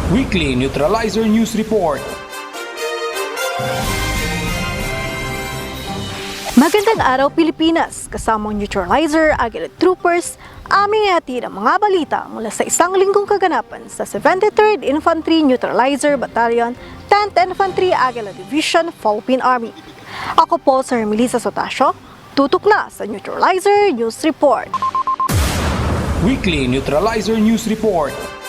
Weekly Neutralizer News Report. Magandang araw Pilipinas, kasamang Neutralizer, Aguila Troopers, aming hatid ang mga balita mula sa isang linggong kaganapan sa 73rd Infantry Neutralizer Battalion, 10th Infantry Aguila Division, Philippine Army. Ako po si Melissa Sotasio, tutok na sa Neutralizer News Report. Weekly Neutralizer News Report.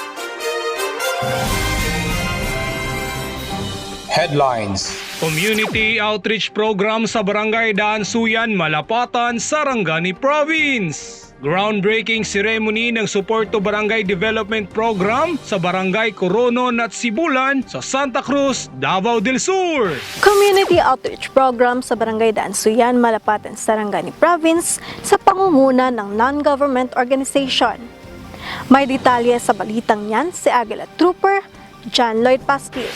Headlines. Community Outreach Program sa Barangay Daansuyan, Malapatan, Sarangani Province. Groundbreaking ceremony ng Support to Barangay Development Program sa Barangay Coronon at Sibulan sa Santa Cruz, Davao del Sur. Community Outreach Program sa Barangay Daansuyan, Malapatan, Sarangani Province sa pangunguna ng non-government organization. May detalye sa balitang yan si Aguila Trooper John Lloyd Pasquil.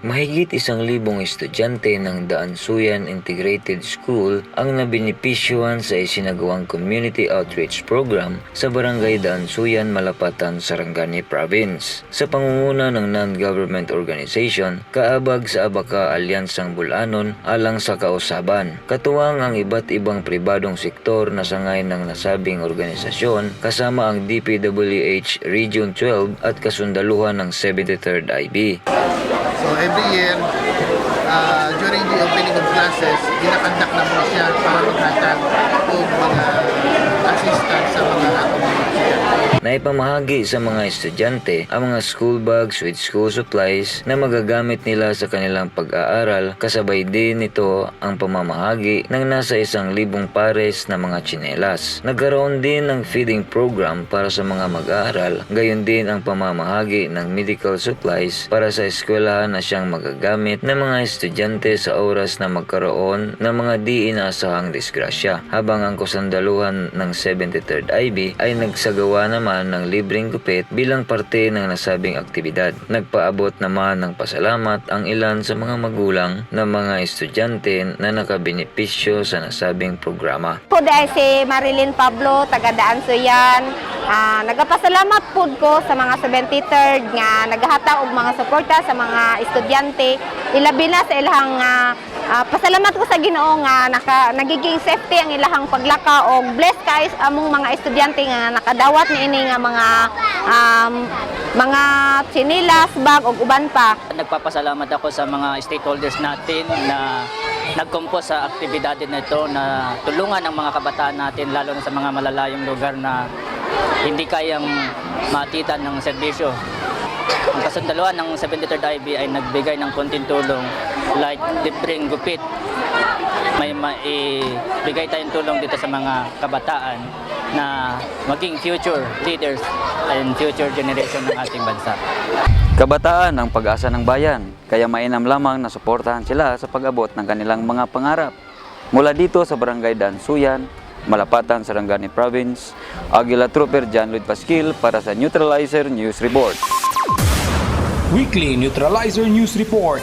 Mahigit 1,000 estudyante ng Daansuyan Integrated School ang nabinipisyuhan sa isinagawang Community Outreach Program sa Barangay Daansuyan, Malapatan, Sarangani Province. Sa pangunguna ng non-government organization, kaabag sa Abaka Alyansang Bulanon alang sa kausaban. Katuwang ang iba't ibang pribadong sektor na sangay ng nasabing organisasyon kasama ang DPWH Region 12 at kasundaluhan ng 73rd IB. So every year, during the opening of classes, ginakandak naman siya para maghatag o mga assistance sa mga community. Naipamahagi sa mga estudyante ang mga school bags with school supplies na magagamit nila sa kanilang pag-aaral, kasabay din nito ang pamamahagi ng nasa 1,000 pares na mga tsinelas. Nagkaroon din ng feeding program para sa mga mag-aaral, gayon din ang pamamahagi ng medical supplies para sa eskwelahan na siyang magagamit ng mga estudyante sa oras na magkaroon ng mga di inaasahang disgrasya, habang ang kasundaluhan ng 73rd IB ay nagsagawa naman ng libreng gupit bilang parte ng nasabing aktibidad. Nagpaabot naman ng pasalamat ang ilan sa mga magulang ng mga estudyante na nakabenepisyo sa nasabing programa. Po dahil si Marilyn Pablo, taga Daansuyan, nagapasalamat po ko sa mga 73rd nga nagahata og mga suporta sa mga estudyante. Ilabi na sa ilahang pasalamat ko sa Ginoo nga nagiging safety ang ilahang paglaka og bless kay among mga estudyante nga nakadawat niini nga mga chinilas, bag ug uban pa. Nagpapasalamat ako sa mga stakeholders natin na nagkumpos sa aktibidad na ito na tulungan ang mga kabataan natin, lalo na sa mga malalayong lugar na hindi kayang matitan ng serbisyo. Ang kasundaluhan ng 73rd IB ay nagbigay ng konting tulong like libreng gupit. May maibigay tayong tulong dito sa mga kabataan na maging future leaders and future generation ng ating bansa. Kabataan ang pag-asa ng bayan, kaya mainam lamang na suportahan sila sa pag-abot ng kanilang mga pangarap. Mula dito sa Barangay Daansuyan, Malapatan, Sarangani Province, Aguila Trooper John Lloyd Pasquil para sa Neutralizer News Report. Weekly Neutralizer News Report.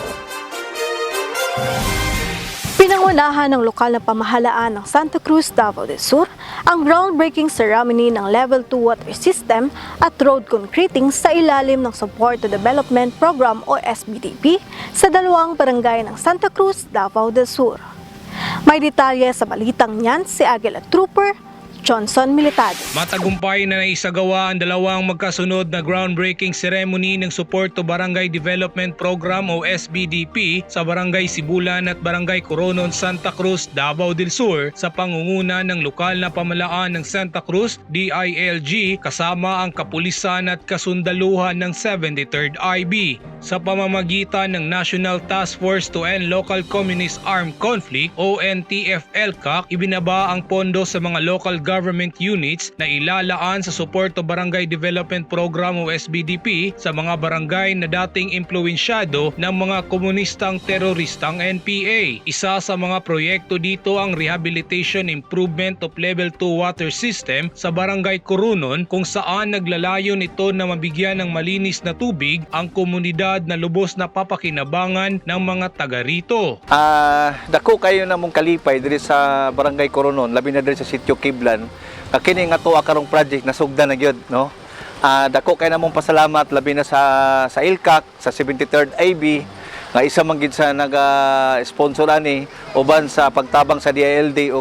Pinangunahan ng lokal na pamahalaan ng Santa Cruz, Davao del Sur ang groundbreaking ceremony ng Level 2 water system at road concreting sa ilalim ng Support to Development Program o SBDP sa dalawang barangay ng Santa Cruz, Davao del Sur. May detalye sa balitang yan si Aguila Trooper Johnson Militado. Matagumpay na naisagawa ang dalawang magkasunod na groundbreaking ceremony ng Support to Barangay Development Program o SBDP sa Barangay Sibulan at Barangay Coronon, Santa Cruz, Davao del Sur sa pangunguna ng lokal na pamahalaan ng Santa Cruz, DILG, kasama ang kapulisan at kasundaluhan ng 73rd IB. Sa pamamagitan ng National Task Force to End Local Communist Armed Conflict o NTF-ELCAC, ibinaba ang pondo sa mga local government units na ilalaan sa Support to Barangay Development Program o SBDP sa mga barangay na dating impluwensyado ng mga komunistang teroristang NPA. Isa sa mga proyekto dito ang Rehabilitation Improvement of Level 2 Water System sa Barangay Coronon, kung saan naglalayon ito na mabigyan ng malinis na tubig ang komunidad na lubos na papakinabangan ng mga taga rito. Dako kayo na mong kalipay diri sa Barangay Coronon, labi na diri sa Sitio Kiblan. Kini nga tuwa karong project na sugdan na gyud, no? Dako kay namong pasalamat labi na sa ILCAC, sa 73rd IB nga isa man gid sa naga-sponsor ani uban sa pagtabang sa DILG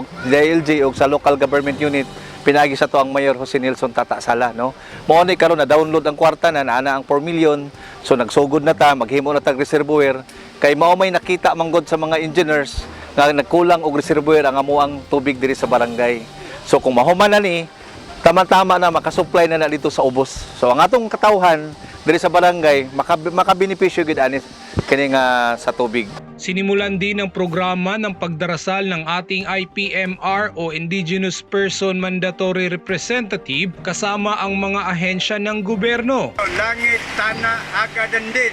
o sa local government unit. Pinagi sa to ang Mayor Jose Nelson Tata Sala, no. Mao ni karon na download ang kwarta na ana ang 4 million. So nagsugod na ta, maghimo na tag reservoir kay mao may nakita manggod sa mga engineers nga nagkulang og reservoir ang amuang tubig diri sa barangay. So kung mahuman na ni, tama-tama na makasupply na dito sa ubos. So ang atong katawhan diri sa barangay makabenepisyo gid ani kini nga sa tubig. Sinimulan din ang programa ng pagdarasal ng ating IPMR o Indigenous Person Mandatory Representative kasama ang mga ahensya ng gobyerno. Langit, tana, agadan din.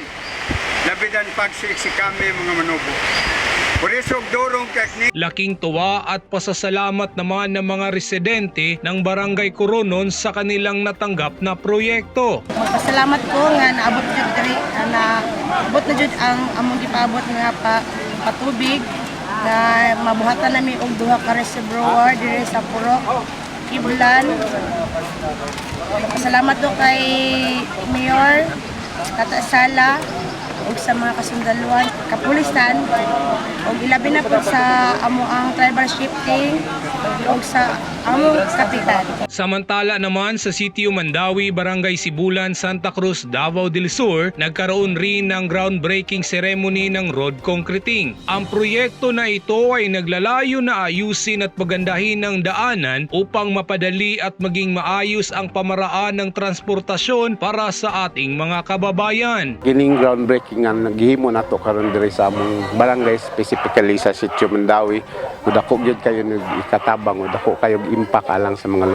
Labidan pagsiksi kami mga manubo. Purisog durong teknik. Laking tuwa at pasasalamat naman ng mga residente ng Barangay Coronon sa kanilang natanggap na proyekto. Magpasalamat ko nga naabot jud diri naabot na jud ang among gipaabot nga patubig nga mabuhatan nami og duha ka reservoir diri sa Purok Kibulan. Salamat do kay Mayor Tata Sala ug sa mga kasundaluhan, kapulisan ug ilabi na po sa amo ang tribal shifting ug sa among kapitan. Samantala naman sa Sitio Mandawi, Barangay Sibulan, Santa Cruz, Davao del Sur, nagkaroon rin ng groundbreaking ceremony ng road concreting. Ang proyekto na ito ay naglalayo na ayusin at pagandahin ng daanan upang mapadali at maging maayos ang pamaraan ng transportasyon para sa ating mga kababayan. Gining groundbreaking nga naghimo nato karon diri sa among barangay, specifically sa Sitio Mandawi. Dako gyud kayo ikatabang, dako kayo impact alang sa mga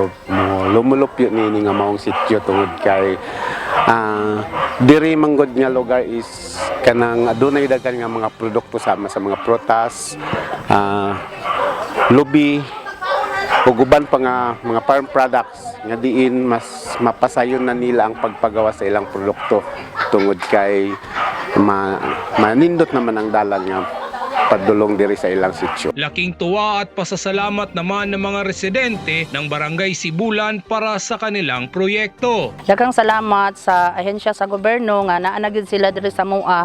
lumulupyo ni nga maong sitio tungod kay diri manggod nga lugar is kanang adunay daghan nga mga produkto sama sa mga prutas, lubi ug uban pa nga mga farm products nga diin mas mapasayon na nila ang pagpagawa sa ilang produkto tungod kay manindot naman ang dalan nga padulong diri sa ilang sitio. Laking tuwa at pasasalamat naman ng mga residente ng Barangay Sibulan para sa kanilang proyekto. Daghang salamat sa ahensya sa gobyerno nga naa na gyud sila diri sa MUA.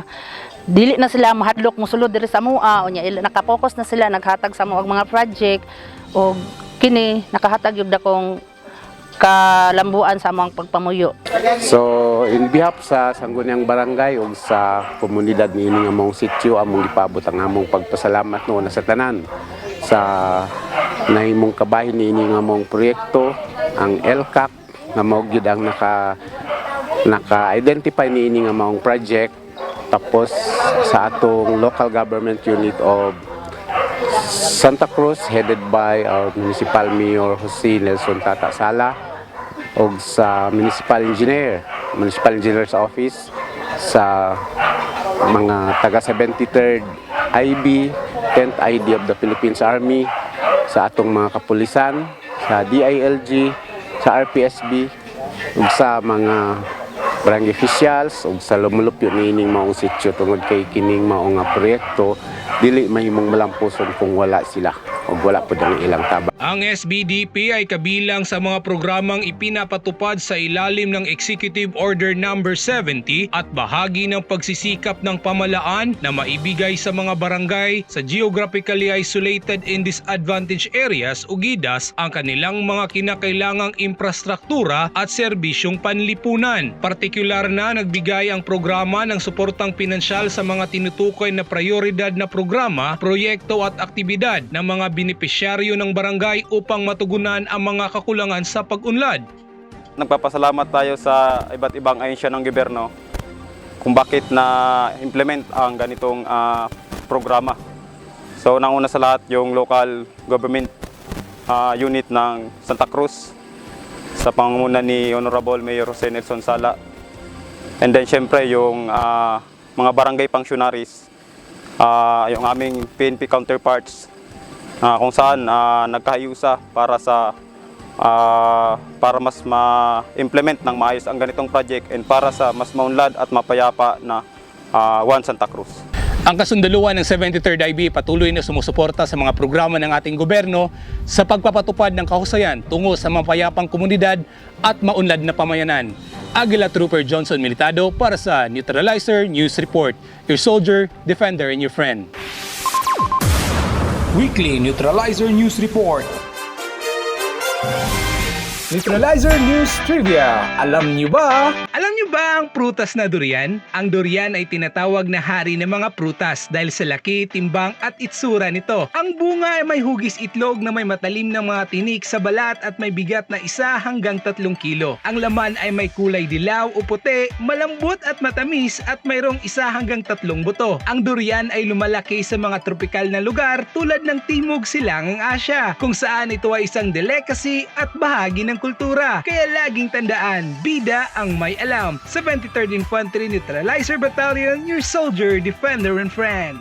Dili na sila mahadlok mosulod diri sa MUA unya naka-focus na sila naghatag sa mga project ug kini nakahatag gyud dakong kalambuan sa among pagpamuyo. So in behalf sa Sangguniang Barangay ug sa komunidad niini nga among sitio, among gipabot ang among pagpasalamat no sa tanan sa nahimong kabahin niini nga among proyekto, ang ILCAC nga mao gyud ang naka-identify niini nga among project, tapos sa atong local government unit of Santa Cruz headed by our Municipal Mayor Jose Nelson Tata Sala ug sa Municipal Engineer's Office, sa mga taga 73rd IB, 10th ID of the Philippines Army, sa atong mga kapulisan, sa DILG, sa RPSB ug sa mga barangay officials ug sa lumulupyo niining maong sitio tungod kay kining mao nga proyekto dili mahimong malampuson kung wala sila o wala po ang ilang tabang. Ang SBDP ay kabilang sa mga programang ipinapatupad sa ilalim ng Executive Order No. 70 at bahagi ng pagsisikap ng pamalaan na maibigay sa mga barangay sa geographically isolated and disadvantaged areas o GIDAS ang kanilang mga kinakailangang infrastruktura at serbisyong panlipunan. Partikular na nagbigay ang programa ng suportang pinansyal sa mga tinutukoy na prioridad na programa, proyekto at aktibidad ng mga benepisyaryo ng barangay upang matugunan ang mga kakulangan sa pag-unlad. Nagpapasalamat tayo sa iba't ibang ahensya ng gobyerno kung bakit na implement ang ganitong programa. So nanguna sa lahat yung local government unit ng Santa Cruz sa pangunguna ni Honorable Mayor Jose Nelson Sala. And then syempre yung mga barangay functionaries, yung aming PNP counterparts kung saan nagkahayusa para mas ma-implement ng maayos ang ganitong project and para sa mas maunlad at mapayapa na One Santa Cruz. Ang kasundaluhan ng 73rd IB patuloy na sumusuporta sa mga programa ng ating gobyerno sa pagpapatupad ng kahusayan tungo sa mapayapang komunidad at maunlad na pamayanan. Aguila Trooper Johnson Militado para sa Neutralizer News Report, your soldier, defender, and your friend. Weekly Neutralizer News Report. Neutralizer News Trivia. Alam niyo ba? Alam niyo ba ang prutas na durian? Ang durian ay tinatawag na hari ng mga prutas dahil sa laki, timbang at itsura nito. Ang bunga ay may hugis itlog na may matalim na mga tinik sa balat at may bigat na 1 hanggang 3 kilo. Ang laman ay may kulay dilaw o puti, malambot at matamis at mayroong 1 hanggang 3 buto. Ang durian ay lumalaki sa mga tropikal na lugar tulad ng Timog Silangang Asya, kung saan ito ay isang delicacy at bahagi ng kultura. Kaya laging tandaan, bida ang may alam. 73rd Infantry Neutralizer Battalion, your soldier, defender, and friend.